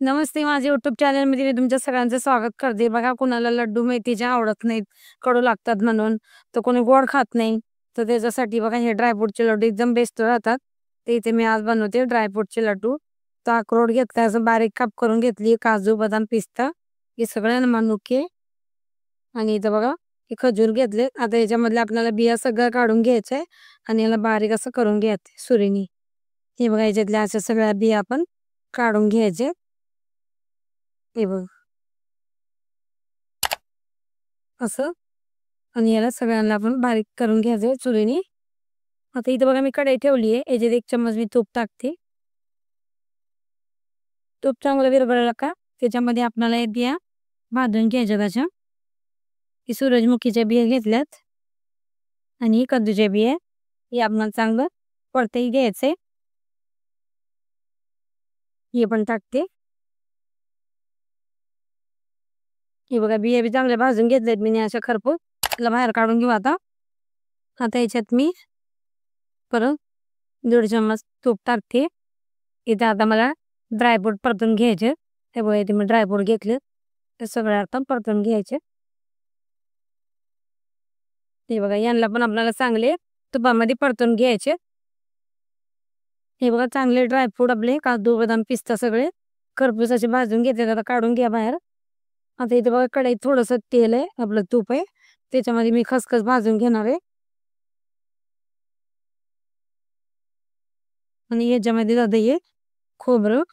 नमस्ते, माझे YouTube चॅनलमध्ये मी तुमच्या सगळ्यांचं स्वागत करते. बघा, कुणाला लड्डू मेथीचे आवडत नाहीत, कडू लागतात म्हणून, तर कोणी गोड खात नाही. तर त्याच्यासाठी बघा हे ड्रायफ्रूटचे लड्डू एकदम बेस्ट राहतात. ते इथे मी आज बनवते ड्रायफ्रूटचे लड्डू. तर अक्रोड घेतला, असं बारीक काप करून घेतली, काजू, बदाम, पिस्ता हे सगळं मनुके. आणि इथं बघा हे खजूर घेतले. आता याच्यामधले आपल्याला बिया सगळं काढून घ्यायचंय आणि याला बारीक असं करून घ्यायचं सुरीनी. हे बघा याच्यातल्या अशा सगळ्या बिया आपण काढून घ्यायचे. हे बघ असं. आणि याला सगळ्यांना आपण बारीक करून घ्यायचं चुलीने. आता इथं बघा मी कढई ठेवली आहे, याच्यात 1 चम्मच मी तूप टाकते. तूप चांगलं विरघळलं का त्याच्यामध्ये आपल्याला हे बिया भाजून घ्यायच्या. त्याच्या ही सूरजमुखीच्या बिया घेतल्यात आणि कद्दूच्या बिया हे आपल्याला चांगलं परतही घ्यायचे. हे पण टाकते. हे बघा बिया बी चांगल्या भाजून घेतल्यात मी अशा खरपूस. त्याला बाहेर काढून घेऊ आता. आता याच्यात मी परत 1.5 चम्मच तूप टाकते. इथे आता मला ड्रायफ्रूट परतून घ्यायचे. हे बघा इथे मी ड्रायफ्रूट घेतले, ते सगळे आता परतून घ्यायचे. हे बघा यांना पण आपल्याला चांगले तुपामध्ये परतून घ्यायचे. हे बघा चांगले ड्रायफ्रूट आपले काजू, बदाम, पिस्ता सगळे खरपूस असे भाजून घेतले. आता काढून घ्या बाहेर. आता इथे बघा कढईत थोडंसं तेल आहे, आपलं तूप आहे, त्याच्यामध्ये मी खसखस भाजून घेणार आहे. आणि याच्यामध्ये जातं हे खोबरं,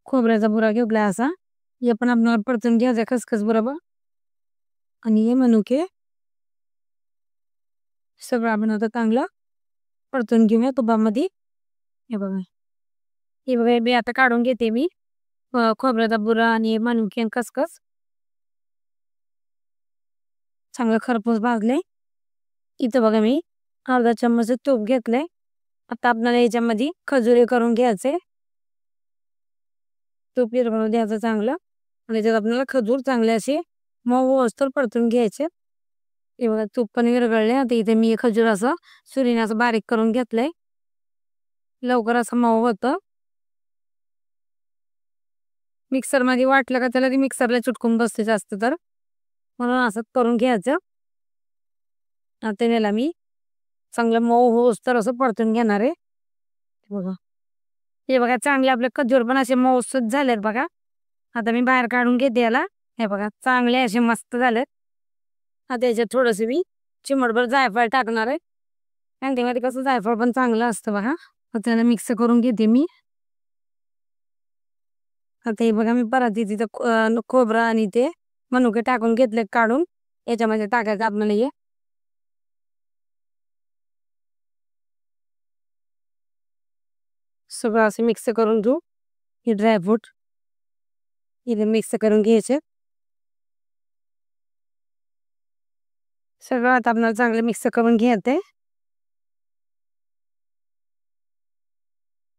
खोबऱ्याचा बुरा घेतला असा. हे पण आपल्याला परतून घ्यायचं खसखस बरोबर. आणि हे मनुके सगळं आपण आता चांगलं परतून घेऊया तुपामध्ये. हे बघा मी आता काढून घेते मी खोबऱ्याचा बुरा आणि मनुके आणि खसखस चांगलं खरपूस भाजले. इथं बघा मी अर्धा चम्मच तूप घेतलंय. आता आपल्याला याच्यामध्ये खजुरे करून घ्यायचे. तूप विरघळून द्यायचं चांगलं आणि त्याच्यात आपल्याला खजूर चांगले असे मऊ असतं परतून घ्यायचे. हे बघा तूप पण विरघळले. आता इथे मी खजूर असं सुरीने असं बारीक करून घेतलंय. लवकर असं मऊ होतं. मिक्सरमध्ये वाटलं का त्याला ते मिक्सरला चिटकून बसते जास्त, तर म्हणून असं करून घ्यायचं. आता याला मी चांगलं मऊ होस तर असं परतून घेणार आहे. बघा हे बघा चांगले आपले खजूर पण असे मऊसूत झालेत बघा. आता मी बाहेर काढून घेते याला. हे बघा चांगले असे मस्त झालेत. आता याच्यात थोडंसं मी चिमटभर जायफळ टाकणार आहे. त्यामध्ये कसं जायफळ पण चांगलं असतं बघा. आता त्याला मिक्स करून घेते मी. आता हे बघा मी परत तिथं खोबरं आणि ते मनुके टाकून घेतले काढून. याच्यामध्ये टाकायचं आपल्याला हे सगळं असं मिक्स करून घेऊ. हे ड्रायफ्रूट इथे मिक्स करून घ्यायचे सगळं. आता आपल्याला चांगलं मिक्स करून घ्यायचंय.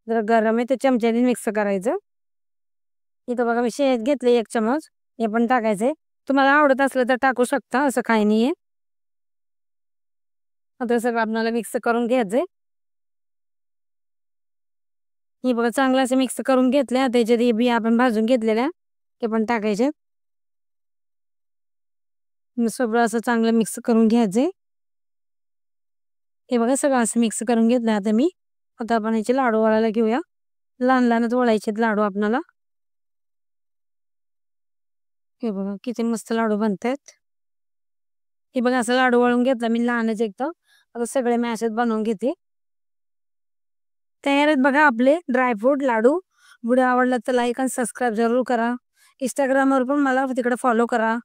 जरा गरम आहे तर चमच्याने मिक्स करायचं. इथं बघा मी शेत घेतले 1 चमच, हे पण टाकायचंय. तुम्हाला आवडत असलं तर टाकू शकता, असं काही नाहीये. आता सगळं आपल्याला मिक्स करून घ्यायचंय. हे बघा चांगलं असं मिक्स करून घेतलं. आता याच्यात हे बिया आपण भाजून घेतलेल्या ते पण टाकायचे. सगळं असं चांगलं मिक्स करून घ्यायचंय. हे बघा सगळं असं मिक्स करून घेतलं. आता मी आता आपण याचे लाडू वळायला घेऊया. लहान लहानच वळायचे लाडू आपल्याला. हे बघा किती मस्त लाडू बनतात. हे बघा असं लाडू वळून घेतला मी लहानच एकदम. आता सगळे मी असेच बनवून घेते. तयार आहेत बघा आपले ड्रायफ्रूट लाडू. व्हिडिओ आवडला तर लाईक आणि सबस्क्राईब जरूर करा. इंस्टाग्रामवर पण मला तिकडे फॉलो करा.